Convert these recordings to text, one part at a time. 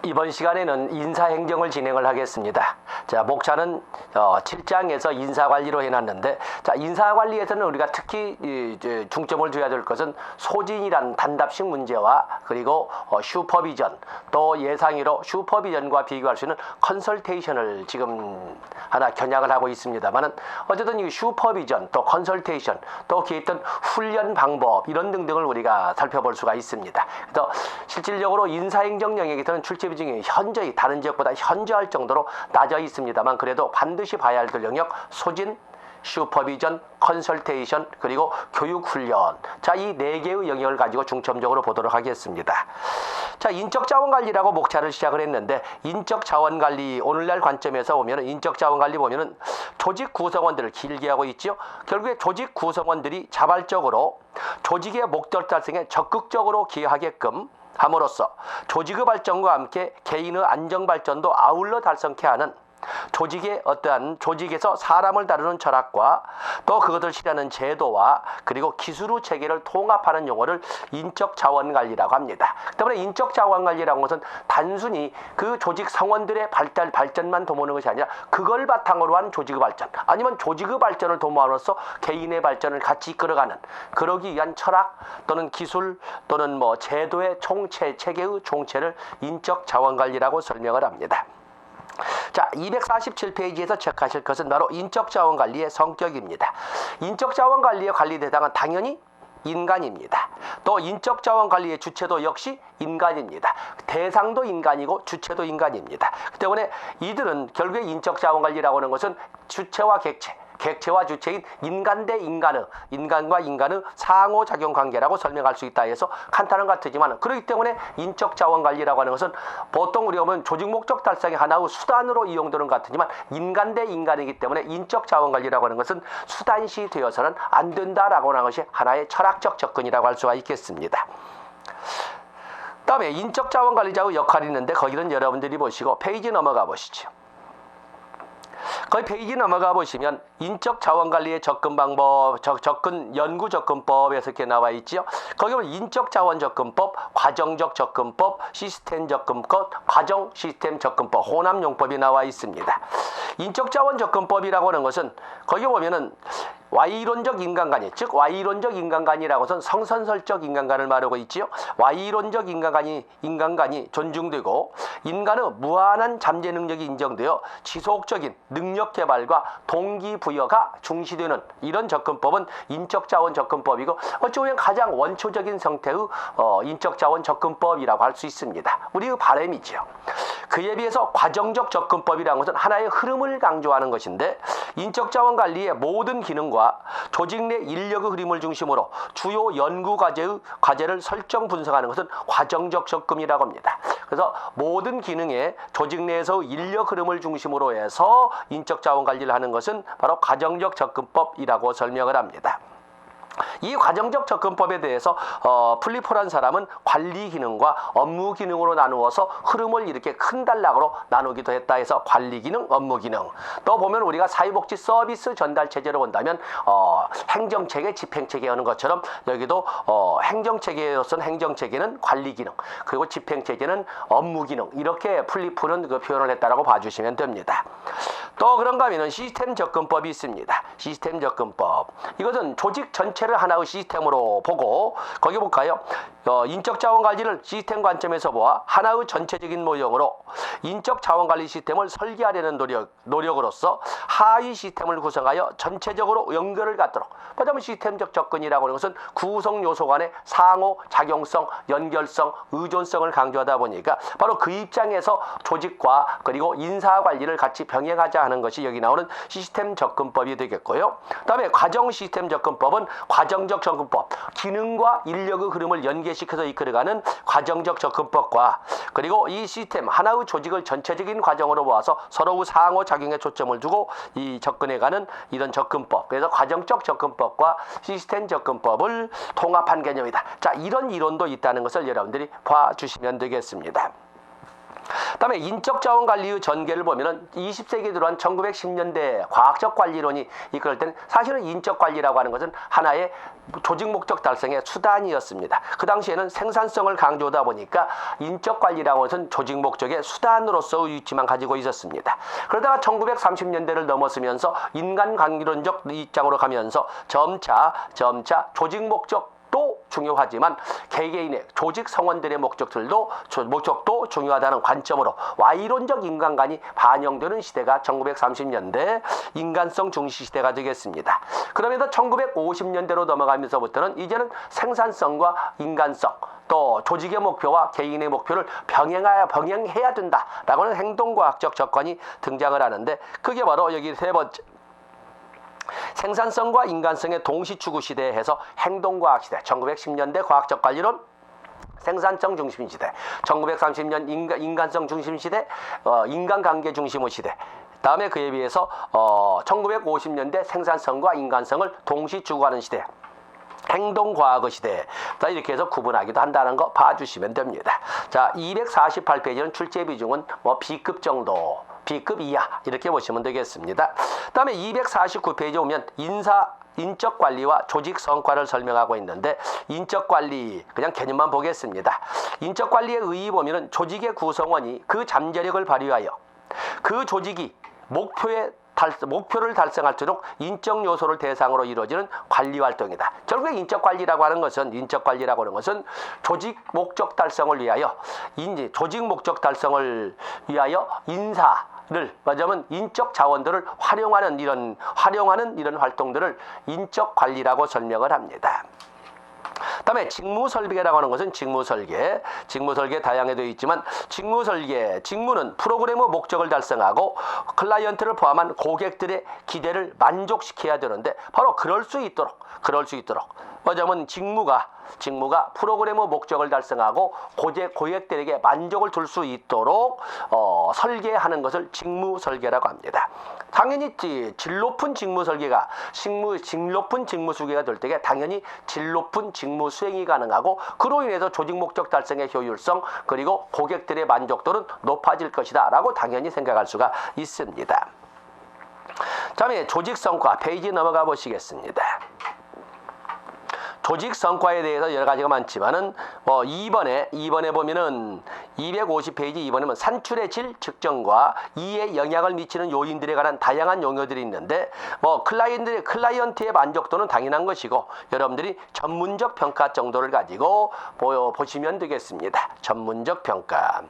이번 시간에는 인사행정을 진행을 하겠습니다. 자, 목차는 7장에서 인사관리로 해놨는데, 자, 인사관리에서는 우리가 특히 중점을 둬야 될 것은 소진이란 단답식 문제와 그리고 슈퍼비전, 또 예상위로 슈퍼비전과 비교할 수 있는 컨설테이션을 지금 하나 견약을 하고 있습니다만은, 어쨌든 이 슈퍼비전, 또 컨설테이션, 또 기획된 훈련 방법 이런 등등을 우리가 살펴볼 수가 있습니다. 그래서 실질적으로 인사행정 영역에서는 출제 비중이 현저히 다른 지역보다 현저할 정도로 낮아 있습니다만, 그래도 반드시 봐야 할 영역 소진, 슈퍼비전, 컨설테이션, 그리고 교육훈련, 자, 이 4개의 영역을 가지고 중점적으로 보도록 하겠습니다. 자, 인적자원관리라고 목차를 시작을 했는데, 인적자원관리 오늘날 관점에서 보면 인적자원관리 보면은 조직 구성원들을 길게 하고 있죠. 결국에 조직 구성원들이 자발적으로 조직의 목적 달성에 적극적으로 기여하게끔 함으로써 조직의 발전과 함께 개인의 안정 발전도 아울러 달성케 하는 조직의 어떠한 조직에서 사람을 다루는 철학과 또 그것을 실현하는 제도와 그리고 기술의 체계를 통합하는 용어를 인적자원관리라고 합니다. 때문에 인적자원관리라는 것은 단순히 그 조직 성원들의 발전만 도모하는 것이 아니라 그걸 바탕으로 한 조직의 발전, 아니면 조직의 발전을 도모함으로써 개인의 발전을 같이 이끌어가는, 그러기 위한 철학 또는 기술 또는 제도의 총체, 체계의 총체를 인적자원관리라고 설명을 합니다. 자, 247페이지에서 체크하실 것은 바로 인적자원관리의 성격입니다. 인적자원관리의 관리 대상은 당연히 인간입니다. 또 인적자원관리의 주체도 역시 인간입니다. 대상도 인간이고 주체도 인간입니다. 그 때문에 이들은 결국에 인적자원관리라고 하는 것은 주체와 객체, 객체와 주체인 인간 대 인간의, 인간과 인간의 상호작용 관계라고 설명할 수 있다 해서 간단한 것 같지만, 그렇기 때문에 인적자원관리라고 하는 것은 보통 우리가 보면 조직 목적 달성의 하나의 수단으로 이용되는 것 같지만, 인간 대 인간이기 때문에 인적자원관리라고 하는 것은 수단시 되어서는 안 된다라고 하는 것이 하나의 철학적 접근이라고 할 수가 있겠습니다. 다음에 인적자원관리자의 역할이 있는데, 거기는 여러분들이 보시고 페이지 넘어가 보시죠. 거기 페이지 넘어가 보시면 인적자원관리의 접근 방법, 연구 접근법에서 이렇게 나와 있죠. 거기 보면 인적자원 접근법, 과정적 접근법, 시스템 접근법, 과정 시스템 접근법, 혼합용법이 나와 있습니다. 인적자원 접근법이라고 하는 것은 거기 보면은 Y이론적 인간관이, 즉 Y이론적 인간관이라고 해서 성선설적 인간관을 말하고 있지요. Y이론적 인간관이 존중되고 인간의 무한한 잠재 능력이 인정되어 지속적인 능력 개발과 동기부여가 중시되는 이런 접근법은 인적자원 접근법이고, 어찌 보면 가장 원초적인 형태의 인적자원 접근법이라고 할 수 있습니다. 우리의 바람이지요. 그에 비해서 과정적 접근법이라는 것은 하나의 흐름을 강조하는 것인데, 인적자원 관리의 모든 기능과 조직 내 인력의 흐름을 중심으로 주요 연구 과제를 설정 분석하는 것은 과정적 접근이라고 합니다. 그래서 모든 기능의 조직 내에서 인력 흐름을 중심으로 해서 인적자원 관리를 하는 것은 바로 과정적 접근법이라고 설명을 합니다. 이 과정적 접근법에 대해서 플리포란 사람은 관리 기능과 업무 기능으로 나누어서 흐름을 이렇게 큰 단락으로 나누기도 했다 해서 관리 기능, 업무 기능. 또 보면 우리가 사회복지 서비스 전달 체제로 본다면 행정체계, 집행체계 하는 것처럼 여기도 행정체계로서는 행정체계는 관리 기능, 그리고 집행체계는 업무 기능, 이렇게 플리포는 그 표현을 했다라고 봐주시면 됩니다. 또 그런가 하면 시스템 접근법이 있습니다. 시스템 접근법. 이것은 조직 전체를 하나의 시스템으로 보고, 거기 볼까요? 인적자원관리를 시스템 관점에서 보아 하나의 전체적인 모형으로 인적자원관리 시스템을 설계하려는 노력으로서 하위 시스템을 구성하여 전체적으로 연결을 갖도록, 그다음에 시스템적 접근이라고 하는 것은 구성 요소 간의 상호 작용성, 연결성, 의존성을 강조하다 보니까 바로 그 입장에서 조직과 그리고 인사관리를 같이 병행하자 하는 것이 여기 나오는 시스템 접근법이 되겠고요. 그다음에 과정 시스템 접근법은 과정적 접근법, 기능과 인력의 흐름을 연계시켜서 이끌어가는 과정적 접근법과, 그리고 이 시스템 하나의 조직을 전체적인 과정으로 보아서 서로의 상호작용에 초점을 두고 이 접근해가는 이런 접근법, 그래서 과정적 접근법과 시스템 접근법을 통합한 개념이다. 자, 이런 이론도 있다는 것을 여러분들이 봐주시면 되겠습니다. 그다음에 인적자원관리의 전개를 보면은 20세기 들어온 1910년대 과학적 관리론이 이끌 때는 사실은 인적관리라고 하는 것은 하나의 조직 목적 달성의 수단이었습니다. 그 당시에는 생산성을 강조하다 보니까 인적관리라고 하는 것은 조직 목적의 수단으로서의 위치만 가지고 있었습니다. 그러다가 1930년대를 넘어서면서 인간관리론적 입장으로 가면서 점차 조직 목적 도 중요하지만 개개인의 조직 성원들의 목적도 중요하다는 관점으로 Y론적 인간관이 반영되는 시대가 1930년대 인간성 중시 시대가 되겠습니다. 그러면서 1950년대로 넘어가면서부터는 이제는 생산성과 인간성 또 조직의 목표와 개인의 목표를 병행해야 된다라고 하는 행동과학적 접근이 등장을 하는데 그게 바로 여기 세 번째 생산성과 인간성의 동시추구 시대에 해서 행동과학 시대, 1910년대 과학적 관리론, 생산성 중심 시대, 1930년 인간성 중심 시대, 인간관계 중심의 시대. 다음에 그에 비해서 1950년대 생산성과 인간성을 동시 추구하는 시대. 행동과학의 시대. 이렇게 해서 구분하기도 한다는 거 봐주시면 됩니다. 자, 248페이지는 출제 비중은 B급 정도. B급 이하 이렇게 보시면 되겠습니다. 다음에 249페이지 오면 인적 관리와 조직 성과를 설명하고 있는데 인적 관리 그냥 개념만 보겠습니다. 인적 관리의 의의 보면은 조직의 구성원이 그 잠재력을 발휘하여 그 조직이 목표를 달성할수록 인적 요소를 대상으로 이루어지는 관리 활동이다. 결국에 인적 관리라고 하는 것은 조직 목적 달성을 위하여 말하자면 인적 자원들을 활용하는 이런 활동들을 인적 관리라고 설명을 합니다. 다음에 직무설계라고 하는 것은 직무설계 다양하게 되어 있지만 직무는 프로그램의 목적을 달성하고 클라이언트를 포함한 고객들의 기대를 만족시켜야 되는데 바로 그럴 수 있도록 뭐냐면 직무가 프로그램의 목적을 달성하고 고객들에게 만족을 줄 수 있도록 설계하는 것을 직무설계라고 합니다. 당연히 질 높은 직무 설계가 될 때에 당연히 질 높은 직무 수행이 가능하고 그로 인해서 조직 목적 달성의 효율성 그리고 고객들의 만족도는 높아질 것이다 라고 당연히 생각할 수가 있습니다. 다음에 조직 성과 페이지 넘어가 보시겠습니다. 조직 성과에 대해서 여러 가지가 많지만은 2번에 보면은 250페이지 2번에 보면 산출의 질 측정과 이에 영향을 미치는 요인들에 관한 다양한 용어들이 있는데 클라이언트의 만족도는 당연한 것이고 여러분들이 전문적 평가 정도를 가지고 보시면 되겠습니다. 전문적 평가.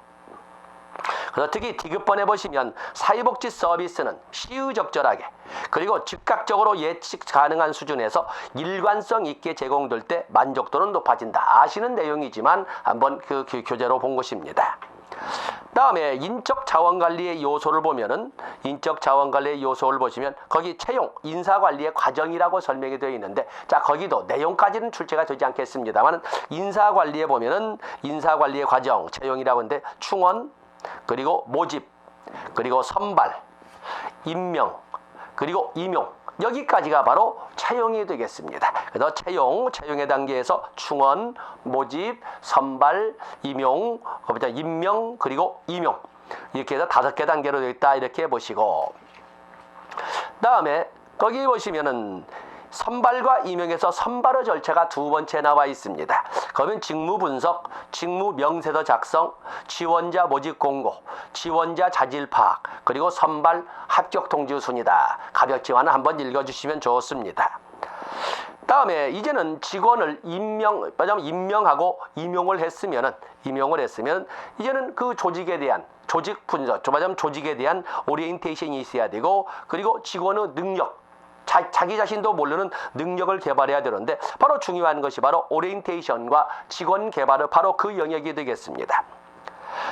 그래서 특히 디귿번에 보시면 사회복지 서비스는 시의적절하게 그리고 즉각적으로 예측 가능한 수준에서 일관성 있게 제공될 때 만족도는 높아진다. 아시는 내용이지만 한번 그 교재로 본 것입니다. 다음에 인적 자원관리의 요소를 보시면 거기 채용, 인사관리의 과정이라고 설명이 되어 있는데 자 거기도 내용까지는 출제가 되지 않겠습니다만 인사관리에 보면은 인사관리의 과정, 채용이라고 하는데 충원, 그리고 모집, 그리고 선발, 임명, 그리고 임용 여기까지가 바로 채용이 되겠습니다. 그래서 채용의 단계에서 충원, 모집, 선발, 임명, 그리고 임용 이렇게 해서 5개 단계로 되어 있다 이렇게 보시고 다음에 거기 보시면은 선발과 임용에서 선발의 절차가 2번째 나와 있습니다. 그러면 직무 분석, 직무 명세서 작성, 지원자 모집 공고, 지원자 자질 파악, 그리고 선발 합격 통지 순이다. 가볍지만 한번 읽어주시면 좋습니다. 다음에 이제는 직원을 임명하고 임용을 했으면 이제는 그 조직에 대한 조직 분석, 조직에 대한 오리엔테이션이 있어야 되고 그리고 직원의 능력 자기 자신도 모르는 능력을 개발해야 되는데 바로 중요한 것이 바로 오리엔테이션과 직원 개발의 바로 그 영역이 되겠습니다.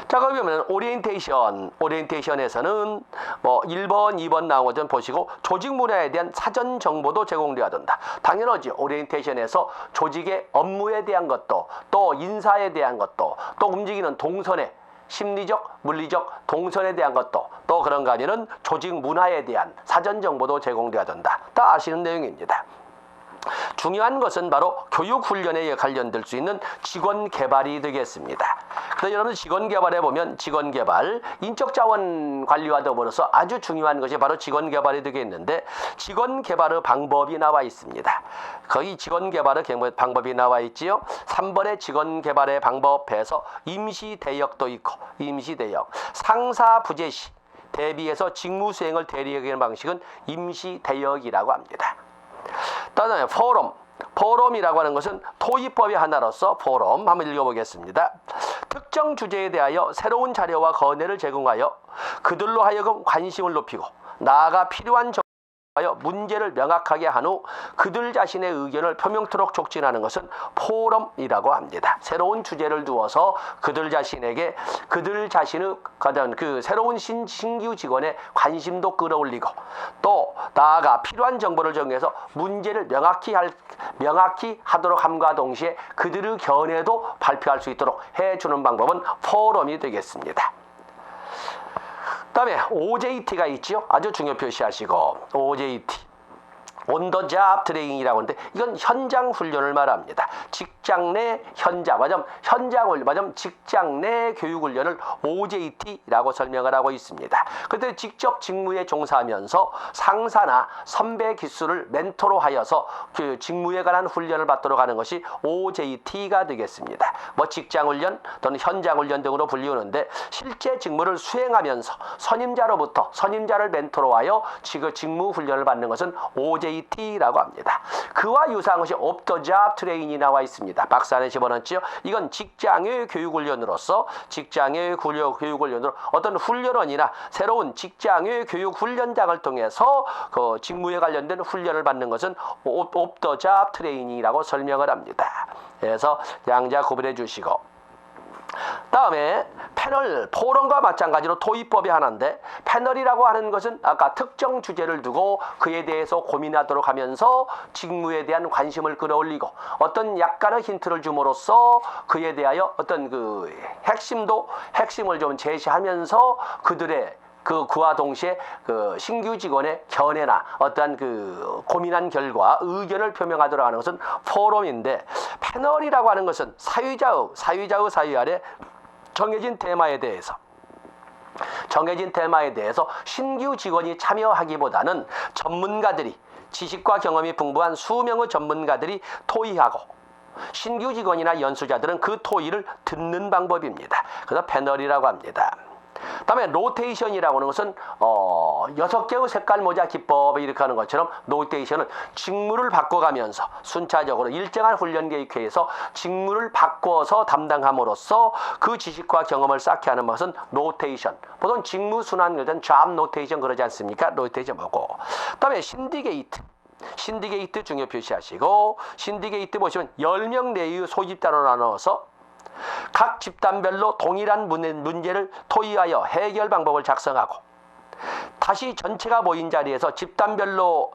자, 거기 보면 오리엔테이션에서는 1번, 2번 나온 것 좀 보시고 조직 문화에 대한 사전 정보도 제공되어야 된다. 당연하지. 오리엔테이션에서 조직의 업무에 대한 것도 또 인사에 대한 것도 또 움직이는 동선에 심리적, 물리적 동선에 대한 것도 또 그런가 하면은 조직 문화에 대한 사전 정보도 제공되어야 된다. 다 아시는 내용입니다. 중요한 것은 바로 교육 훈련에 관련될 수 있는 직원 개발이 되겠습니다. 그래서 여러분 직원 개발에 보면 직원 개발, 인적 자원 관리와 더불어서 아주 중요한 것이 바로 직원 개발이 되겠는데 직원 개발의 방법이 나와 있습니다. 거의 직원 개발의 방법이 나와 있지요. 3번의 직원 개발의 방법에서 임시 대역도 있고 임시 대역, 상사 부재 시 대비해서 직무 수행을 대리하는 방식은 임시 대역이라고 합니다. 다음에 포럼이라고 하는 것은 토의법의 하나로서 포럼 한번 읽어보겠습니다. 특정 주제에 대하여 새로운 자료와 건의를 제공하여 그들로 하여금 관심을 높이고 나아가 필요한 하여 문제를 명확하게 한 후 그들 자신의 의견을 표명토록 촉진하는 것은 포럼이라고 합니다. 새로운 주제를 두어서 그들 자신의 가장 그 새로운 신규 직원의 관심도 끌어올리고 또 나아가 필요한 정보를 정해서 문제를 명확히 하도록 함과 동시에 그들의 견해도 발표할 수 있도록 해주는 방법은 포럼이 되겠습니다. 그다음에 OJT가 있죠. 아주 중요 표시하시고 OJT On the job training이라고 하는데 이건 현장 훈련을 말합니다. 직장 내 직장 내 교육 훈련을 OJT라고 설명을 하고 있습니다. 그때 직접 직무에 종사하면서 상사나 선배 기수를 멘토로 하여서 그 직무에 관한 훈련을 받도록 하는 것이 OJT가 되겠습니다. 뭐 직장 훈련 또는 현장 훈련 등으로 불리우는데 실제 직무를 수행하면서 선임자를 멘토로 하여 직무 훈련을 받는 것은 OJT라고 합니다. 그와 유사한 것이 Off the job training이 나와 있습니다. 박스 안에 집어넣었죠. 이건 직장의 교육훈련으로서 어떤 훈련원이나 새로운 직장의 교육훈련장을 통해서 그 직무에 관련된 훈련을 받는 것은 Off the job training이라고 설명을 합니다. 그래서 양자 구분해 주시고 다음에 패널, 포럼과 마찬가지로 토의법이 하나인데 패널이라고 하는 것은 아까 특정 주제를 두고 그에 대해서 고민하도록 하면서 직무에 대한 관심을 끌어올리고 어떤 약간의 힌트를 줌으로써 그에 대하여 어떤 그 핵심을 좀 제시하면서 그와 동시에 그 신규 직원의 견해나 어떠한 그 고민한 결과 의견을 표명하도록 하는 것은 포럼인데 패널이라고 하는 것은 사유자의 사유 아래 정해진 테마에 대해서 신규 직원이 참여하기보다는 지식과 경험이 풍부한 수명의 전문가들이 토의하고 신규 직원이나 연수자들은 그 토의를 듣는 방법입니다. 그래서 패널이라고 합니다. 다음에 로테이션이라고 하는 것은 6개의 색깔 모자 기법을 이렇게 하는 것처럼 로테이션은 직무를 바꿔가면서 순차적으로 일정한 훈련 계획회에서 직무를 바꿔서 담당함으로써 그 지식과 경험을 쌓게 하는 것은 로테이션. 보통 직무 순환 일단 잡 로테이션 그러지 않습니까? 로테이션 보고. 그다음에 신디게이트 중요 표시하시고 신디게이트 보시면 10명 내의 소집단으로 나눠서 각 집단별로 동일한 문제를 토의하여 해결 방법을 작성하고 다시 전체가 모인 자리에서 집단별로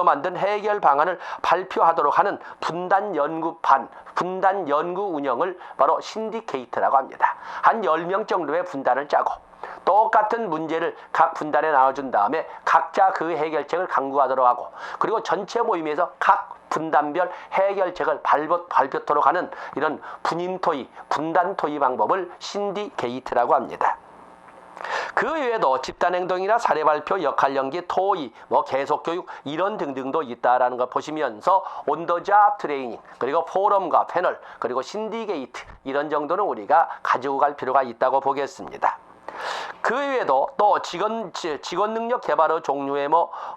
만든 해결 방안을 발표하도록 하는 분단 연구 운영을 바로 신디케이트라고 합니다. 한 10명 정도의 분단을 짜고 똑같은 문제를 각 분단에 나눠준 다음에 각자 그 해결책을 강구하도록 하고 그리고 전체 모임에서 각 분단별 해결책을 발표토록 하는 이런 분단 토의 방법을 신디게이트라고 합니다. 그 외에도 집단행동이나 사례발표, 역할 연기, 토의, 계속교육 이런 등등도 있다라는 걸 보시면서 온더잡 트레이닝, 그리고 포럼과 패널, 그리고 신디게이트 이런 정도는 우리가 가지고 갈 필요가 있다고 보겠습니다. 그 외에도 또 직원 능력 개발의 종류에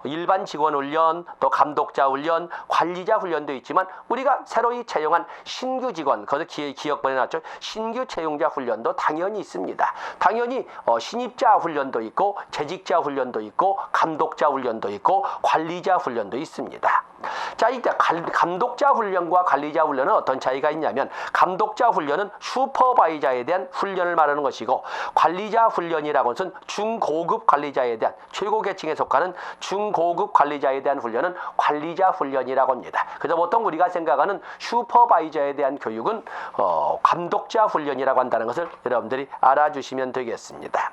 일반 직원 훈련, 또 감독자 훈련, 관리자 훈련도 있지만 우리가 새로이 채용한 신규 직원, 거기서 기억번에 나왔죠. 신규 채용자 훈련도 당연히 있습니다. 당연히 신입자 훈련도 있고 재직자 훈련도 있고 감독자 훈련도 있고 관리자 훈련도 있습니다. 자, 이때 감독자 훈련과 관리자 훈련은 어떤 차이가 있냐면 감독자 훈련은 슈퍼바이저에 대한 훈련을 말하는 것이고 관리자 훈련이라고 해서 중고급 관리자에 대한 최고 계층에 속하는 중고급 관리자에 대한 훈련은 관리자 훈련이라고 합니다. 그래서 보통 우리가 생각하는 슈퍼바이저에 대한 교육은 감독자 훈련이라고 한다는 것을 여러분들이 알아주시면 되겠습니다.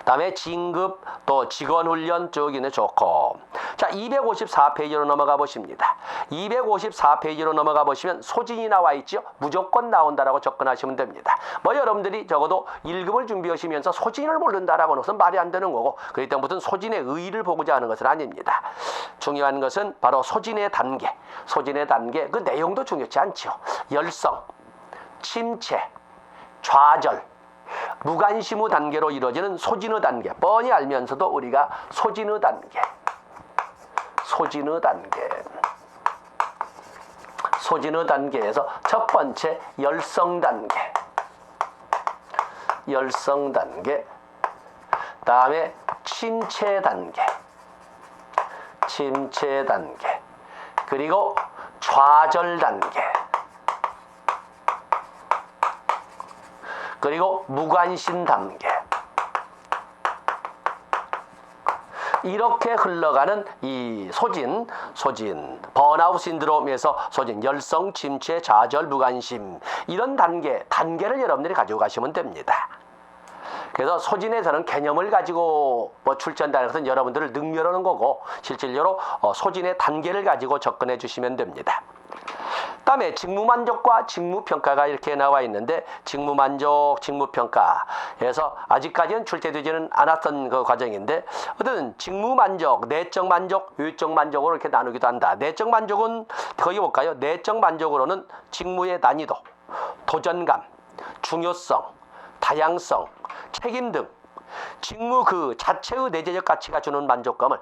다음에 진급 또 직원 훈련 쭉 있는 좋고. 자, 254페이지로 넘어가 보십니다. 254페이지로 넘어가 보시면 소진이 나와 있죠. 무조건 나온다라고 접근하시면 됩니다. 뭐 여러분들이 적어도 1급을 준비하시면서 소진을 모른다라고 하는 것은 말이 안 되는 거고, 그렇기 때문에 무슨 소진의 의의를 보고자 하는 것은 아닙니다. 중요한 것은 바로 소진의 단계, 그 내용도 중요치 않죠. 열성, 침체, 좌절, 무관심의 단계로 이루어지는 소진의 단계, 뻔히 알면서도 우리가 소진의 단계에서 첫 번째 열성 단계, 다음에 침체 단계, 그리고 좌절 단계, 그리고 무관심 단계. 이렇게 흘러가는 이 소진, 번아웃 신드롬에서 소진, 열성, 침체, 좌절, 무관심, 이런 단계를 여러분들이 가지고 가시면 됩니다. 그래서 소진에서는 개념을 가지고 출제한다는 것은 여러분들을 능멸하는 거고, 실질적으로 소진의 단계를 가지고 접근해 주시면 됩니다. 다음에 직무만족과 직무평가가 이렇게 나와 있는데, 직무만족, 직무평가에서 아직까지는 출제되지는 않았던 그 과정인데, 어쨌든 직무만족, 내적 만족, 외적 만족으로 이렇게 나누기도 한다. 내적 만족은 거기 볼까요? 내적 만족으로는 직무의 난이도, 도전감, 중요성, 다양성, 책임 등 직무 그 자체의 내재적 가치가 주는 만족감을,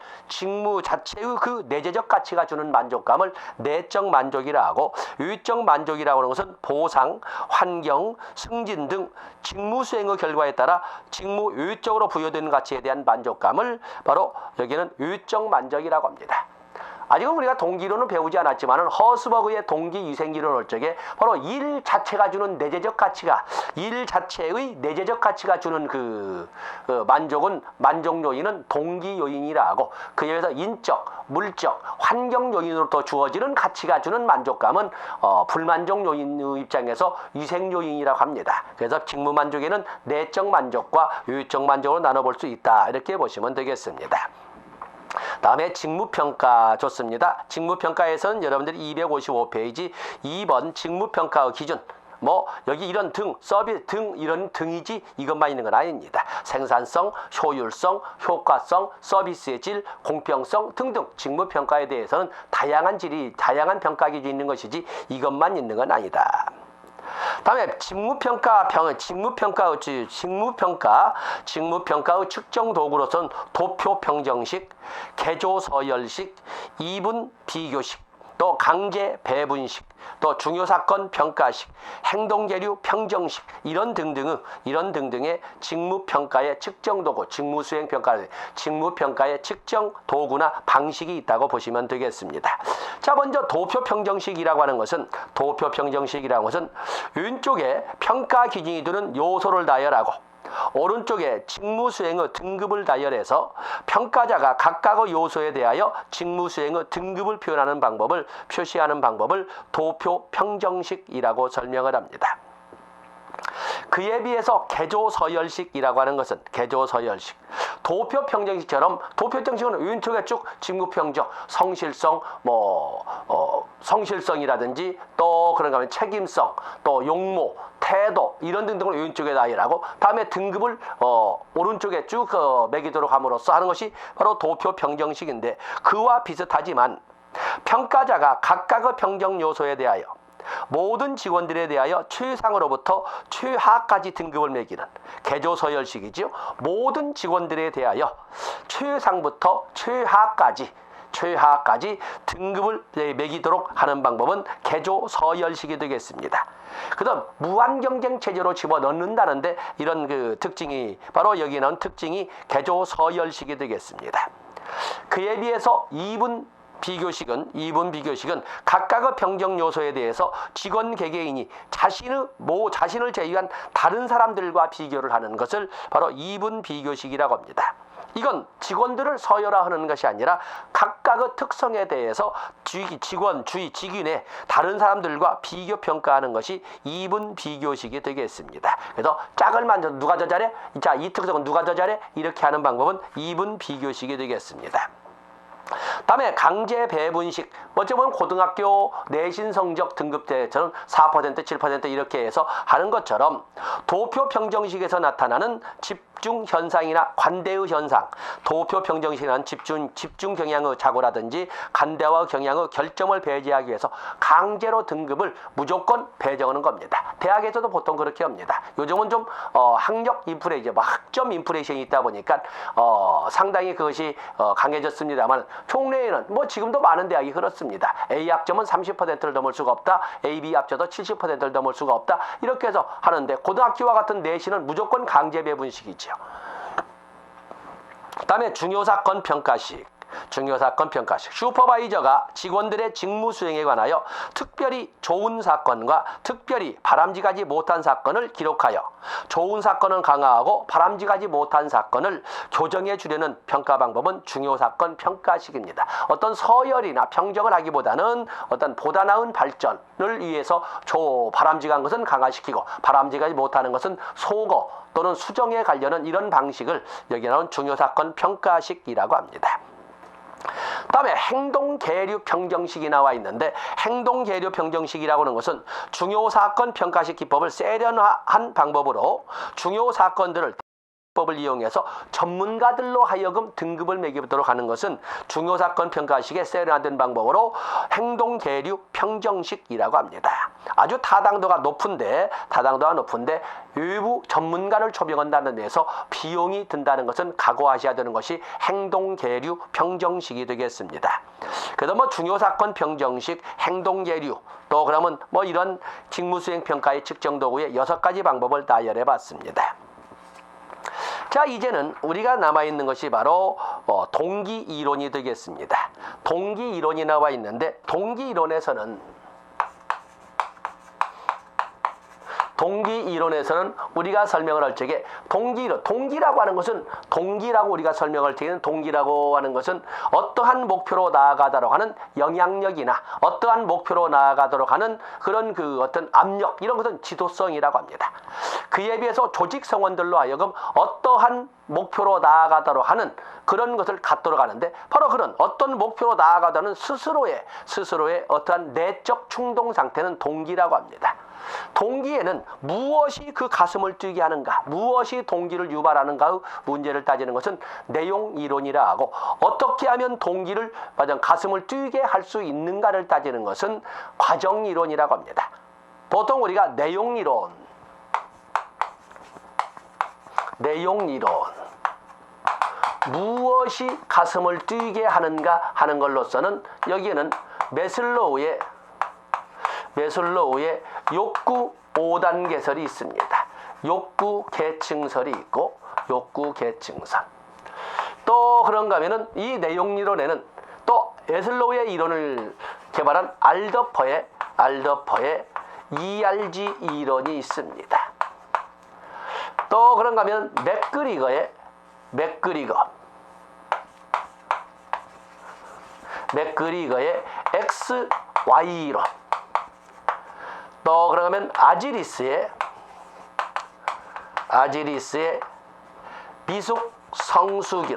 내적 만족이라 하고, 외적 만족이라고 하는 것은 보상, 환경, 승진 등 직무 수행의 결과에 따라 직무 외적으로 부여되는 가치에 대한 만족감을 바로 여기는 외적 만족이라고 합니다. 아직은 우리가 동기론은 배우지 않았지만 허스버그의 동기 유생기론을 적에 바로 일 자체가 주는 내재적 가치가, 일 자체의 내재적 가치가 주는 그 만족 요인은 동기 요인이라 하고, 그에 비해서 인적, 물적, 환경 요인으로부터 주어지는 가치가 주는 만족감은 불만족 요인의 입장에서 유생 요인이라고 합니다. 그래서 직무 만족에는 내적 만족과 외적 만족으로 나눠볼 수 있다, 이렇게 보시면 되겠습니다. 다음에 직무평가 좋습니다. 직무평가에서는 여러분들이 255페이지 2번 직무평가의 기준, 여기 이런 등, 서비스 등, 이런 등이지 이것만 있는 건 아닙니다. 생산성, 효율성, 효과성, 서비스의 질, 공평성 등등 직무평가에 대해서는 다양한 평가 기준이 있는 것이지 이것만 있는 건 아니다. 다음에 직무평가의 측정 도구로서는 도표 평정식, 개조 서열식, 이분 비교식, 또 강제 배분식, 또 중요사건 평가식, 행동계류 평정식, 이런 등등의 직무평가의 측정 도구, 직무평가의 측정 도구나 방식이 있다고 보시면 되겠습니다. 자, 먼저 도표 평정식이라고 하는 것은 왼쪽에 평가 기준이 두는 요소를 나열하고, 오른쪽에 직무 수행의 등급을 나열해서 평가자가 각각의 요소에 대하여 직무 수행의 등급을 표시하는 방법을 도표 평정식이라고 설명을 합니다. 그에 비해서 개조서열식이라고 하는 것은 도표평정식처럼, 도표평정식은 왼쪽에 쭉 직무평정, 성실성이라든지 또 그런가 하면 책임성, 또 용모, 태도, 이런 등등을 왼쪽에 나열하고, 다음에 등급을 오른쪽에 쭉 매기도록 함으로써 하는 것이 바로 도표평정식인데, 그와 비슷하지만 평가자가 각각의 평정 요소에 대하여 모든 직원들에 대하여 최상으로부터 최하까지 등급을 매기는 개조서열식이죠. 모든 직원들에 대하여 최상부터 최하까지 등급을 매기도록 하는 방법은 개조서열식이 되겠습니다. 그다음 무한경쟁 체제로 집어넣는다는데, 이런 그 특징이 바로 여기 나온 특징이 개조서열식이 되겠습니다. 그에 비해서 이분 비교식은 각각의 평정 요소에 대해서 직원 개개인이 자신을 제외한 다른 사람들과 비교를 하는 것을 바로 이분 비교식이라고 합니다. 이건 직원들을 서열화하는 것이 아니라 각각의 특성에 대해서 직원, 직위내 다른 사람들과 비교 평가하는 것이 이분 비교식이 되겠습니다. 그래서 짝을 만들어 누가 더 잘해? 자, 이 특성은 누가 더 잘해? 이렇게 하는 방법은 이분 비교식이 되겠습니다. 다음에 강제 배분식. 어쩌면 고등학교 내신 성적 등급제처럼 4%, 7% 이렇게 해서 하는 것처럼 도표 평정식에서 나타나는 집중 현상이나 관대의 현상, 도표 평정식이라는 집중 경향의 착오라든지 관대와 경향의 결점을 배제하기 위해서 강제로 등급을 무조건 배정하는 겁니다. 대학에서도 보통 그렇게 합니다. 요즘은 좀 학력 인플레이션, 학점 인플레이션이 있다 보니까 상당히 그것이 강해졌습니다만 총례에는 뭐 지금도 많은 대학이 그렇습니다. A 학점은 30%를 넘을 수가 없다. A, B 합쳐도 70%를 넘을 수가 없다. 이렇게 해서 하는데 고등학교와 같은 내신은 무조건 강제 배분식이죠. 다음에 중요사건 평가식. 중요사건 평가식. 슈퍼바이저가 직원들의 직무 수행에 관하여 특별히 좋은 사건과 특별히 바람직하지 못한 사건을 기록하여 좋은 사건은 강화하고 바람직하지 못한 사건을 교정해 주려는 평가 방법은 중요사건 평가식입니다. 어떤 서열이나 평정을 하기보다는 어떤 보다 나은 발전을 위해서 바람직한 것은 강화시키고 바람직하지 못하는 것은 소거 또는 수정에 가려는 이런 방식을 여기 나온 중요사건 평가식이라고 합니다. 다음에 행동계류 평정식이 나와 있는데 행동계류 평정식이라고 하는 것은 중요사건 평가식 기법을 세련화한 방법으로 중요사건들을 법을 이용해서 전문가들로 하여금 등급을 매기도록 하는 것은 중요사건 평가식의 세련화된 방법으로 행동계류 평정식이라고 합니다. 아주 타당도가 높은데 외부 전문가를 초빙한다는 데서 비용이 든다는 것은 각오하셔야 되는 것이 행동계류 평정식이 되겠습니다. 그래서 뭐 중요사건 평정식, 행동계류 또 그러면 뭐 이런 직무수행 평가의 측정 도구의 6가지 방법을 나열해 봤습니다. 자, 이제는 우리가 남아있는 것이 바로 동기이론이 되겠습니다. 동기이론이 나와 있는데 동기이론에서는 우리가 설명을 할 적에 동기라고 하는 것은 동기라고 우리가 설명할 적에는 동기라고 하는 것은 어떠한 목표로 나아가도록 하는 영향력이나 어떠한 목표로 나아가도록 하는 그런 어떤 압력 이런 것은 지도성이라고 합니다. 그에 비해서 조직 성원들로 하여금 어떠한 목표로 나아가도록 하는 그런 것을 갖도록 하는데 바로 그런 어떤 목표로 나아가다는 스스로의 어떠한 내적 충동 상태는 동기라고 합니다. 동기에는 무엇이 그 가슴을 뛰게 하는가, 무엇이 동기를 유발하는가의 문제를 따지는 것은 내용이론이라 하고 어떻게 하면 동기를 가슴을 뛰게 할 수 있는가를 따지는 것은 과정이론이라고 합니다. 보통 우리가 내용이론 무엇이 가슴을 뛰게 하는가 하는 걸로서는 여기에는 메슬로우의 욕구 5단계설이 있습니다. 욕구 계층설이 있고 욕구 계층설. 또 그런가 하면은 이 내용이론에는 또 에슬로우의 이론을 개발한 알더퍼의 ERG 이론이 있습니다. 또 그런가 하면 맥그리거의 XY 이론. 또 그러면 아지리스의 미숙 성숙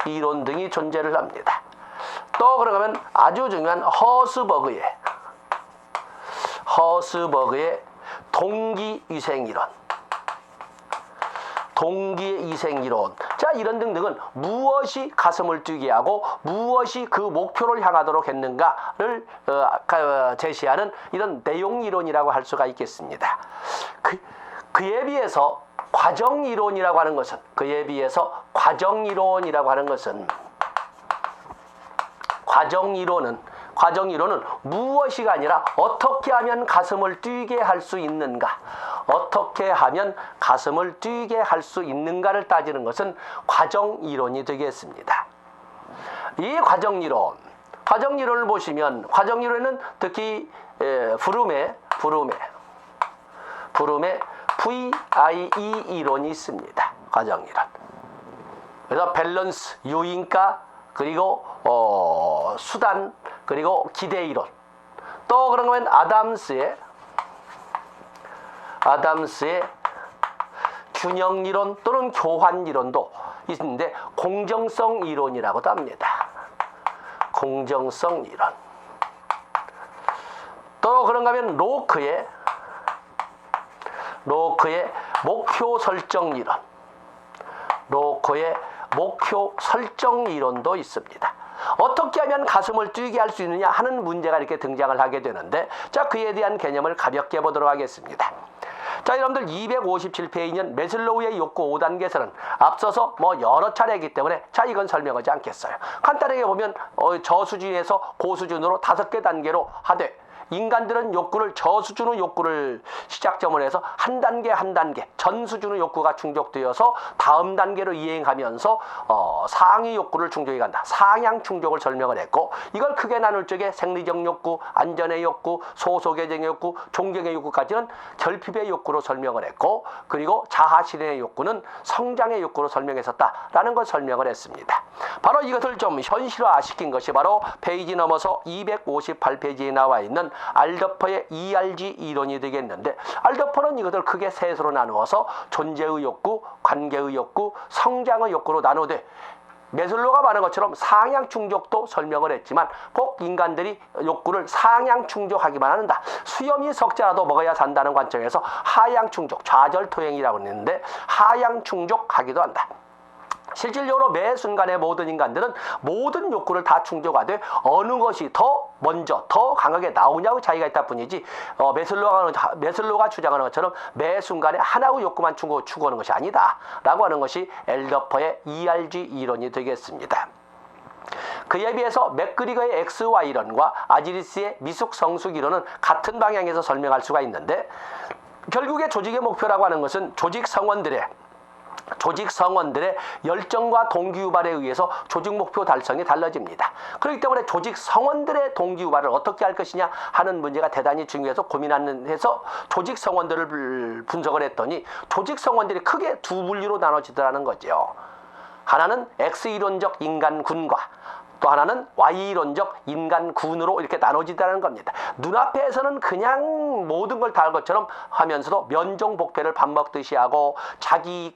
이론 등이 존재를 합니다. 또 그러면 아주 중요한 허스버그의 동기의 위생이론. 자, 이런 등등은 무엇이 가슴을 뛰게 하고 무엇이 그 목표를 향하도록 했는가를 제시하는 이런 내용이론이라고 할 수가 있겠습니다. 그에 비해서 과정이론이라고 하는 것은 과정이론은 무엇이가 아니라 어떻게 하면 가슴을 뛰게 할 수 있는가, 를 따지는 것은 과정이론이 되겠습니다. 이 과정이론을 보시면 과정이론은 특히 브룸의 VIE 이론이 있습니다. 과정이론. 그래서 밸런스, 유인가, 그리고 수단, 그리고 기대 이론. 또 그러면 아담스의 균형 이론 또는 교환 이론도 있는데 공정성 이론이라고도 합니다. 공정성 이론. 또 그런가 하면 로크의 목표 설정 이론. 로크의 목표 설정 이론도 있습니다. 어떻게 하면 가슴을 뛰게 할 수 있느냐 하는 문제가 이렇게 등장을 하게 되는데, 자, 그에 대한 개념을 가볍게 보도록 하겠습니다. 자, 여러분들 257페이지는 매슬로우의 욕구 5단계에서는 앞서서 여러 차례이기 때문에 자, 이건 설명하지 않겠어요. 간단하게 보면 저수준에서 고수준으로 5개 단계로 하되, 인간들은 욕구를 저수준의 욕구를 시작점으로 해서 한 단계 한 단계 전 수준의 욕구가 충족되어서 다음 단계로 이행하면서 상위 욕구를 충족해 간다. 상향 충족을 설명을 했고, 이걸 크게 나눌 적에 생리적 욕구, 안전의 욕구, 소속의 욕구, 존경의 욕구까지는 결핍의 욕구로 설명을 했고, 그리고 자아 실현의 욕구는 성장의 욕구로 설명했었다라는 걸 설명을 했습니다. 바로 이것을 좀 현실화시킨 것이 바로 페이지 넘어서 258페이지에 나와 있는 알더퍼의 ERG 이론이 되겠는데, 알더퍼는 이것을 크게 셋으로 나누어서 존재의 욕구, 관계의 욕구, 성장의 욕구로 나누되, 매슬로우가 말한 것처럼 상향 충족도 설명을 했지만 꼭 인간들이 욕구를 상향 충족하기만 한다. 수염이 석자라도 먹어야 산다는 관점에서 하향 충족, 좌절토행이라고 했는데 하향 충족하기도 한다. 실질적으로 매 순간의 모든 인간들은 모든 욕구를 다 충족하되 어느 것이 더 먼저 더 강하게 나오냐의 차이가 있다 뿐이지, 매슬로우가 주장하는 것처럼 매 순간에 하나의 욕구만 추구하는 것이 아니다 라고 하는 것이 엘더퍼의 ERG 이론이 되겠습니다. 그에 비해서 맥그리거의 XY 이론과 아지리스의 미숙 성숙 이론은 같은 방향에서 설명할 수가 있는데, 결국에 조직의 목표라고 하는 것은 조직 성원들의 열정과 동기유발에 의해서 조직 목표 달성이 달라집니다. 그렇기 때문에 조직 성원들의 동기유발을 어떻게 할 것이냐 하는 문제가 대단히 중요해서 고민해서 조직 성원들을 분석을 했더니 조직 성원들이 크게 두 분류로 나눠지더라는 거죠. 하나는 X이론적 인간군과 또 하나는 Y이론적 인간군으로 이렇게 나눠지다는 겁니다. 눈앞에서는 그냥 모든 걸 다 할 것처럼 하면서도 면종복배를 밥 먹듯이 하고 자기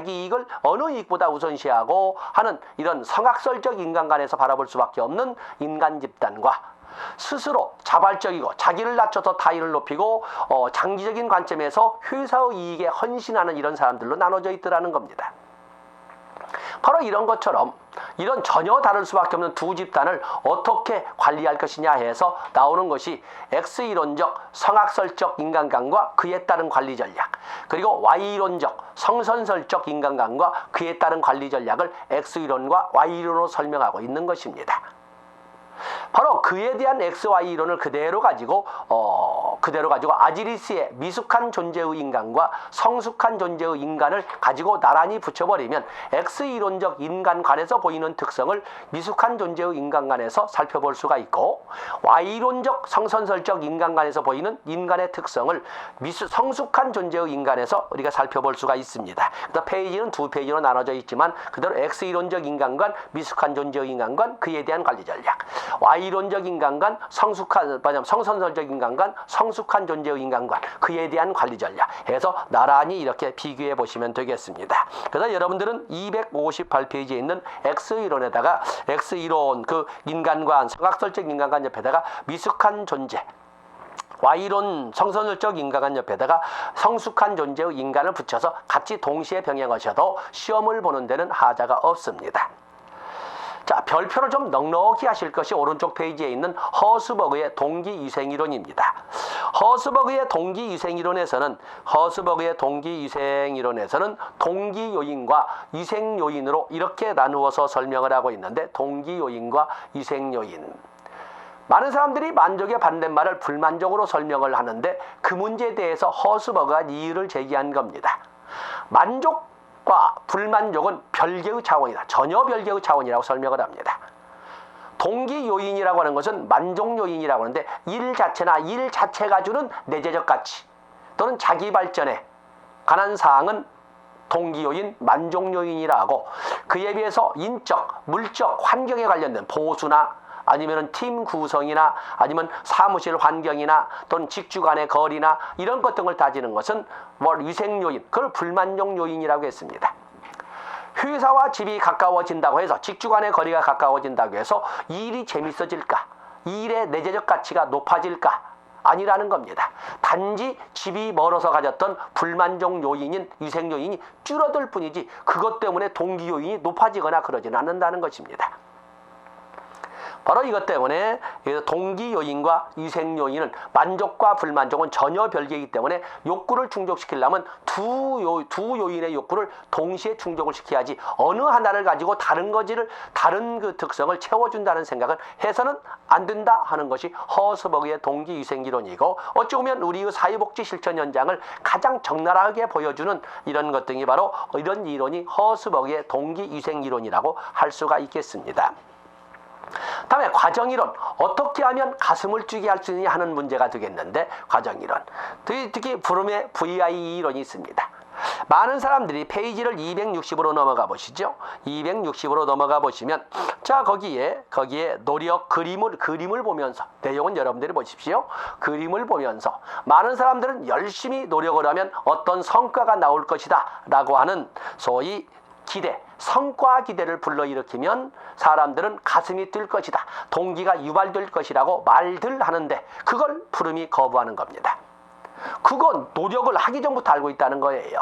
이익을 어느 이익보다 우선시하고 하는 이런 성악설적 인간관에서 바라볼 수밖에 없는 인간 집단과, 스스로 자발적이고 자기를 낮춰서 타인을 높이고 장기적인 관점에서 회사의 이익에 헌신하는 이런 사람들로 나눠져 있더라는 겁니다. 바로 이런 것처럼 이런 전혀 다를 수밖에 없는 두 집단을 어떻게 관리할 것이냐 해서 나오는 것이 X이론적 성악설적 인간관과 그에 따른 관리 전략, 그리고 Y이론적 성선설적 인간관과 그에 따른 관리 전략을 X이론과 Y이론으로 설명하고 있는 것입니다. 바로 그에 대한 XY 이론을 그대로 가지고 아지리스의 미숙한 존재의 인간과 성숙한 존재의 인간을 가지고 나란히 붙여버리면 X이론적 인간관에서 보이는 특성을 미숙한 존재의 인간관에서 살펴볼 수가 있고, Y이론적 성선설적 인간관에서 보이는 인간의 특성을 성숙한 존재의 인간에서 우리가 살펴볼 수가 있습니다. 그래서 페이지는 두 페이지로 나눠져 있지만 그대로 X이론적 인간관, 미숙한 존재의 인간관, 그에 대한 관리 전략, Y이론적 인간관, 성선설적 인간관, 성숙한 존재의 인간관, 그에 대한 관리 전략 해서 나란히 이렇게 비교해 보시면 되겠습니다. 그래서 여러분들은 258페이지에 있는 X이론 그 인간관, 성악설적 인간관 옆에다가 미숙한 존재, Y이론 성선설적 인간관 옆에다가 성숙한 존재의 인간을 붙여서 같이 동시에 병행하셔도 시험을 보는 데는 하자가 없습니다. 자, 별표를 좀 넉넉히 하실 것이 오른쪽 페이지에 있는 허스버그의 동기위생이론입니다. 허스버그의 동기위생이론에서는 동기요인과 위생요인으로 이렇게 나누어서 설명을 하고 있는데, 동기요인과 위생요인. 많은 사람들이 만족의 반대말을 불만족으로 설명을 하는데, 그 문제에 대해서 허스버그가 이의를 제기한 겁니다. 만족과 불만족은 별개의 차원이다. 전혀 별개의 차원이라고 설명을 합니다. 동기 요인이라고 하는 것은 만족 요인이라고 하는데, 일 자체가 주는 내재적 가치 또는 자기 발전에 관한 사항은 동기 요인, 만족 요인이라고 그에 비해서 인적, 물적, 환경에 관련된 보수나 아니면 팀 구성이나 아니면 사무실 환경이나 또는 직주 간의 거리나 이런 것 등을 따지는 것은 위생 요인, 그걸 불만족 요인이라고 했습니다. 회사와 집이 가까워진다고 해서 직주 간의 거리가 가까워진다고 해서 일이 재밌어질까? 일의 내재적 가치가 높아질까? 아니라는 겁니다. 단지 집이 멀어서 가졌던 불만족 요인인 위생 요인이 줄어들 뿐이지 그것 때문에 동기 요인이 높아지거나 그러지는 않는다는 것입니다. 바로 이것 때문에 동기 요인과 위생 요인은 만족과 불만족은 전혀 별개이기 때문에 욕구를 충족시키려면 두 요인의 욕구를 동시에 충족을 시켜야지 어느 하나를 가지고 다른 그 특성을 채워준다는 생각을 해서는 안 된다 하는 것이 허스버그의 동기 위생 이론이고 어찌 보면 우리의 사회복지 실천 현장을 가장 적나라하게 보여주는 이런 것 등이 바로 이런 이론이 허스버그의 동기 위생 이론이라고 할 수가 있겠습니다. 다음에 과정이론, 어떻게 하면 가슴을 뛰게 할 수 있느냐 하는 문제가 되겠는데 과정이론, 특히 브룸의 VIE 이론이 있습니다. 많은 사람들이 페이지를 260으로 넘어가 보시죠. 260으로 넘어가 보시면 자 거기에 노력 그림을 보면서 내용은 여러분들이 보십시오. 그림을 보면서 많은 사람들은 열심히 노력을 하면 어떤 성과가 나올 것이다 라고 하는 소위 기대, 성과 기대를 불러일으키면 사람들은 가슴이 뛸 것이다, 동기가 유발될 것이라고 말들 하는데 그걸 브룸이 거부하는 겁니다. 그건 노력을 하기 전부터 알고 있다는 거예요.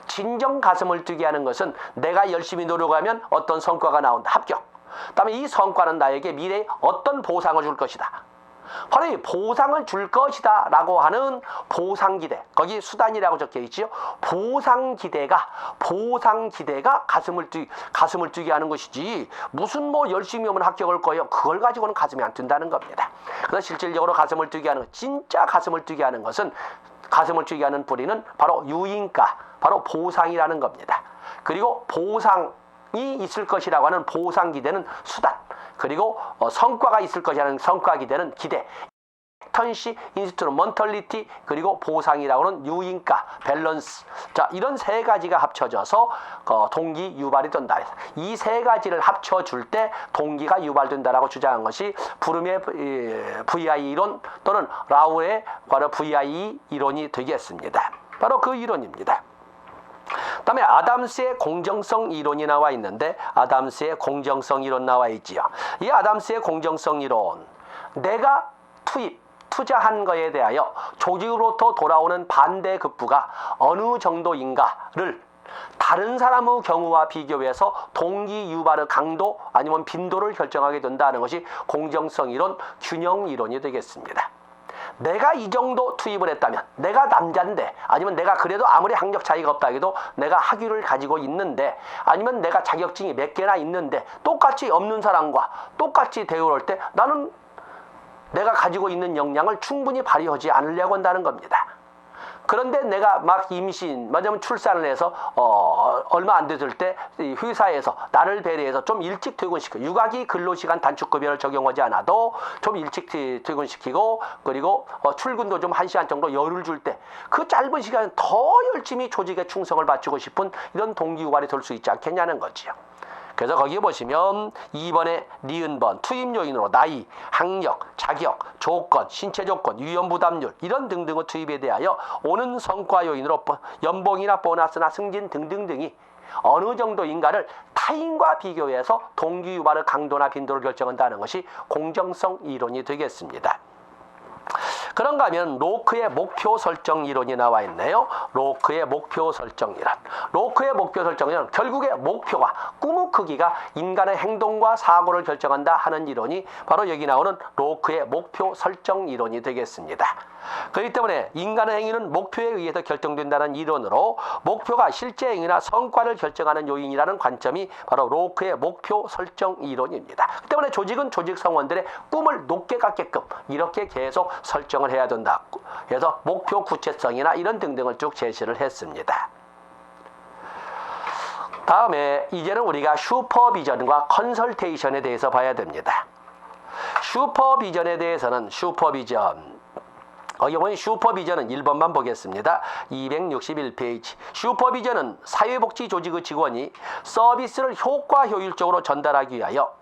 진정 가슴을 뛰게 하는 것은 내가 열심히 노력하면 어떤 성과가 나온다, 합격. 그다음에 이 성과는 나에게 미래에 어떤 보상을 줄 것이다. 바로 이 보상을 줄 것이다 라고 하는 보상기대, 거기 수단이라고 적혀 있지요. 보상기대가 가슴을 뛰게 하는 것이지 무슨 열심히 하면 합격할 거예요, 그걸 가지고는 가슴이 안 뛴다는 겁니다. 그래서 실질적으로 가슴을 뛰게 하는, 진짜 가슴을 뛰게 하는 것은, 가슴을 뛰게 하는 뿌리는 바로 유인가, 바로 보상이라는 겁니다. 그리고 보상이 있을 것이라고 하는 보상기대는 수단, 그리고 성과가 있을 것이라는 성과기대는 기대, 텐시, 인스트루먼털리티, 그리고 보상이라고 하는 유인가, 밸런스. 자, 이런 세 가지가 합쳐져서 동기 유발이 된다. 이 세 가지를 합쳐줄 때 동기가 유발된다라고 주장한 것이 브룸의 VIE 이론 또는 라우의 바로 VIE 이론이 되겠습니다. 바로 그 이론입니다. 다음에 아담스의 공정성 이론이 나와 있는데, 아담스의 공정성 이론 나와 있지요. 이 아담스의 공정성 이론, 내가 투자한 거에 대하여 조직으로부터 돌아오는 반대급부가 어느 정도인가를 다른 사람의 경우와 비교해서 동기 유발의 강도 아니면 빈도를 결정하게 된다는 것이 공정성 이론, 균형 이론이 되겠습니다. 내가 이 정도 투입을 했다면, 내가 남자인데, 아니면 내가 그래도 아무리 학력 차이가 없다 해도 내가 학위를 가지고 있는데, 아니면 내가 자격증이 몇 개나 있는데 똑같이 없는 사람과 똑같이 대우할 때 나는 내가 가지고 있는 역량을 충분히 발휘하지 않으려고 한다는 겁니다. 그런데 내가 막 임신, 맞으면 출산을 해서 얼마 안 됐을 때 회사에서 나를 배려해서 좀 일찍 퇴근시켜, 육아기 근로시간 단축급여를 적용하지 않아도 좀 일찍 퇴근시키고, 그리고 출근도 좀 1시간 정도 여유를 줄 때 그 짧은 시간에 더 열심히 조직에 충성을 바치고 싶은 이런 동기 유발이 될 수 있지 않겠냐는 거지요. 그래서 거기에 보시면 2번에 니은번 투입 요인으로 나이, 학력, 자격, 조건, 신체 조건, 유연 부담률 이런 등등의 투입에 대하여 오는 성과 요인으로 연봉이나 보너스나 승진 등등등이 어느 정도인가를 타인과 비교해서 동기 유발의 강도나 빈도를 결정한다는 것이 공정성 이론이 되겠습니다. 그런가 하면 로크의 목표 설정 이론이 나와 있네요. 로크의 목표 설정 이론. 로크의 목표 설정 이론은 결국에 목표가, 꿈의 크기가 인간의 행동과 사고를 결정한다 하는 이론이 바로 여기 나오는 로크의 목표 설정 이론이 되겠습니다. 그렇기 때문에 인간의 행위는 목표에 의해서 결정된다는 이론으로 목표가 실제 행위나 성과를 결정하는 요인이라는 관점이 바로 로크의 목표 설정 이론입니다. 그 때문에 조직은 조직 성원들의 꿈을 높게 갖게끔 이렇게 계속 설정을 해야 된다. 그래서 목표 구체성이나 이런 등등을 쭉 제시를 했습니다. 다음에 이제는 우리가 슈퍼비전과 컨설테이션에 대해서 봐야 됩니다. 슈퍼비전에 대해서는 슈퍼비전, 거기 보면 슈퍼비전은 1번만 보겠습니다. 261페이지. 슈퍼비전은 사회복지조직의 직원이 서비스를 효과 효율적으로 전달하기 위하여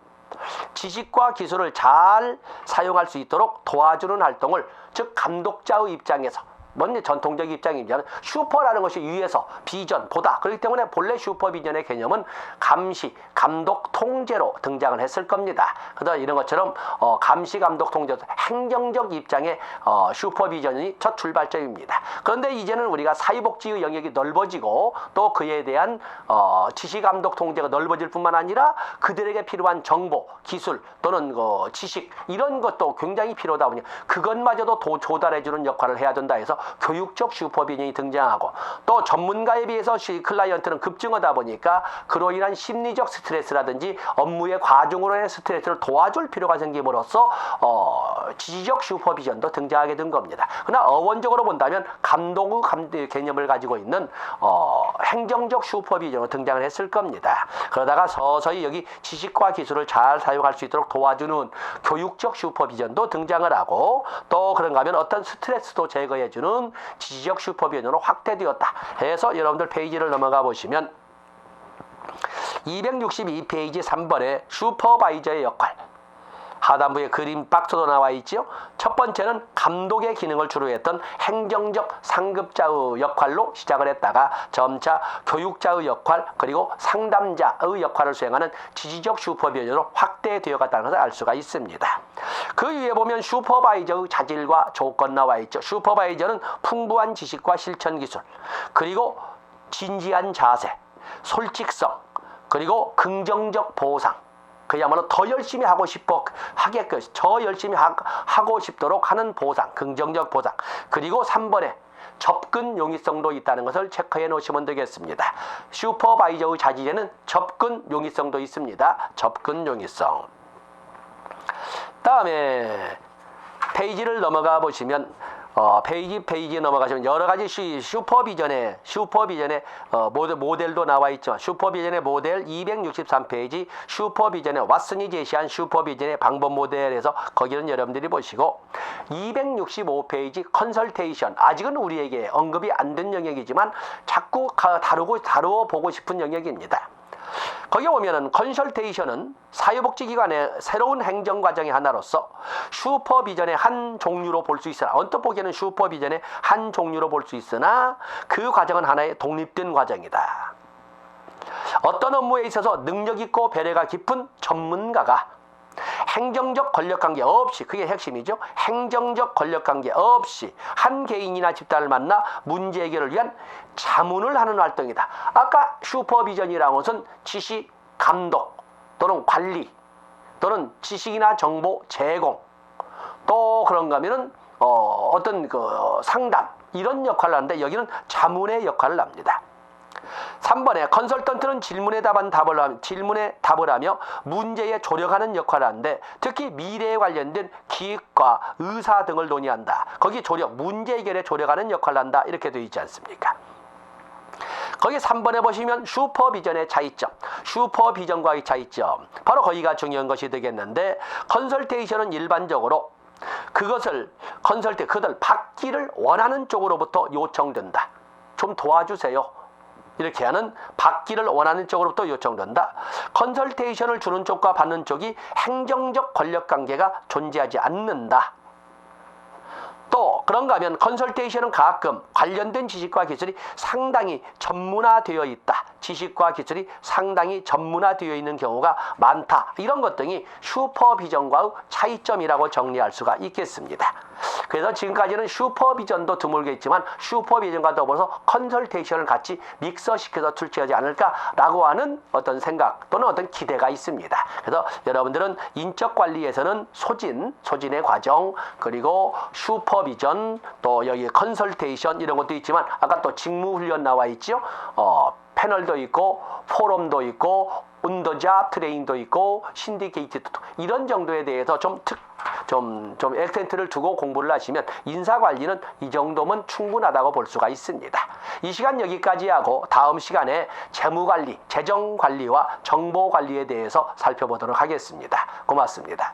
지식과 기술을 잘 사용할 수 있도록 도와주는 활동을, 즉 감독자의 입장에서, 먼저 전통적 입장이면 슈퍼라는 것이 위에서 비전, 보다. 그렇기 때문에 본래 슈퍼비전의 개념은 감시, 감독, 통제로 등장을 했을 겁니다. 그래서 이런 것처럼 감시, 감독, 통제, 행정적 입장의 슈퍼비전이 첫 출발점입니다. 그런데 이제는 우리가 사회복지의 영역이 넓어지고 또 그에 대한 지시, 감독, 통제가 넓어질 뿐만 아니라 그들에게 필요한 정보, 기술 또는 지식 이런 것도 굉장히 필요하다 보니 그것마저도 조달해주는 역할을 해야 된다 해서 교육적 슈퍼비전이 등장하고, 또 전문가에 비해서 클라이언트는 급증하다 보니까 그로 인한 심리적 스트레스라든지 업무의 과중으로 인한 스트레스를 도와줄 필요가 생김으로써 지지적 슈퍼비전도 등장하게 된 겁니다. 그러나 어원적으로 본다면 감독의 개념을 가지고 있는 행정적 슈퍼비전으로 등장을 했을 겁니다. 그러다가 서서히 여기 지식과 기술을 잘 사용할 수 있도록 도와주는 교육적 슈퍼비전도 등장을 하고, 또 그런가 하면 어떤 스트레스도 제거해주는 지지적 슈퍼비전으로 확대되었다 해서 여러분들 페이지를 넘어가 보시면 262페이지 3번에 슈퍼바이저의 역할, 하단부에 그림 박스도 나와 있지요. 첫 번째는 감독의 기능을 주로 했던 행정적 상급자의 역할로 시작을 했다가 점차 교육자의 역할, 그리고 상담자의 역할을 수행하는 지지적 슈퍼비전으로 확대되어 갔다는 것을 알 수가 있습니다. 그 위에 보면 슈퍼바이저의 자질과 조건 나와 있죠. 슈퍼바이저는 풍부한 지식과 실천 기술, 그리고 진지한 자세, 솔직성, 그리고 긍정적 보상, 그야말로 더 열심히 하고 더 열심히 하고 싶도록 하는 보상, 긍정적 보상. 그리고 3번에 접근 용이성도 있다는 것을 체크해 놓으시면 되겠습니다. 슈퍼바이저의 자질에는 접근 용이성도 있습니다. 접근 용이성. 다음에 페이지를 넘어가 보시면 페이지 넘어가시면 여러 가지 슈퍼비전의 모델도 나와 있죠. 슈퍼비전의 모델 263페이지 슈퍼비전의 왓슨이 제시한 슈퍼비전의 방법 모델에서 거기는 여러분들이 보시고, 265페이지 컨설테이션, 아직은 우리에게 언급이 안 된 영역이지만 자꾸 다루어 보고 싶은 영역입니다. 거기 보면은 컨설테이션은 사회복지기관의 새로운 행정과정의 하나로서 슈퍼비전의 한 종류로 볼 수 있으나, 언뜻 보기에는 슈퍼비전의 한 종류로 볼 수 있으나 그 과정은 하나의 독립된 과정이다. 어떤 업무에 있어서 능력 있고 배려가 깊은 전문가가 행정적 권력관계 없이, 그게 핵심이죠. 행정적 권력관계 없이 한 개인이나 집단을 만나 문제 해결을 위한 자문을 하는 활동이다. 아까 슈퍼비전이라는 것은 지시, 감독 또는 관리 또는 지식이나 정보 제공, 또 그런가 하면은 어떤 상담 이런 역할을 하는데 여기는 자문의 역할을 합니다. 3번에 컨설턴트는 질문에 답을 하며 문제에 조력하는 역할을 하는데, 특히 미래에 관련된 기획과 의사 등을 논의한다. 거기 문제 해결에 조력하는 역할을 한다. 이렇게 되어 있지 않습니까? 거기 3번에 보시면 슈퍼비전의 차이점, 슈퍼비전과의 차이점, 바로 거기가 중요한 것이 되겠는데, 컨설테이션은 일반적으로 그들 받기를 원하는 쪽으로부터 요청된다. 좀 도와주세요. 이렇게 하는, 받기를 원하는 쪽으로부터 요청된다. 컨설테이션을 주는 쪽과 받는 쪽이 행정적 권력관계가 존재하지 않는다. 또 그런가 하면 컨설테이션은 가끔 관련된 지식과 기술이 상당히 전문화되어 있다. 지식과 기술이 상당히 전문화되어 있는 경우가 많다. 이런 것 등이 슈퍼비전과의 차이점이라고 정리할 수가 있겠습니다. 그래서 지금까지는 슈퍼비전도 드물게 있지만 슈퍼비전과 더불어서 컨설테이션을 같이 믹서시켜서 출제하지 않을까라고 하는 어떤 생각 또는 어떤 기대가 있습니다. 그래서 여러분들은 인적관리에서는 소진의 과정, 그리고 슈퍼비전, 또 여기 컨설테이션 이런 것도 있지만 아까 또 직무훈련 나와 있죠. 패널도 있고 포럼도 있고 온더잡 트레인도 있고 신디케이트도, 이런 정도에 대해서 좀 액센트를 두고 공부를 하시면 인사관리는 이 정도면 충분하다고 볼 수가 있습니다. 이 시간 여기까지 하고 다음 시간에 재무관리, 재정관리와 정보관리에 대해서 살펴보도록 하겠습니다. 고맙습니다.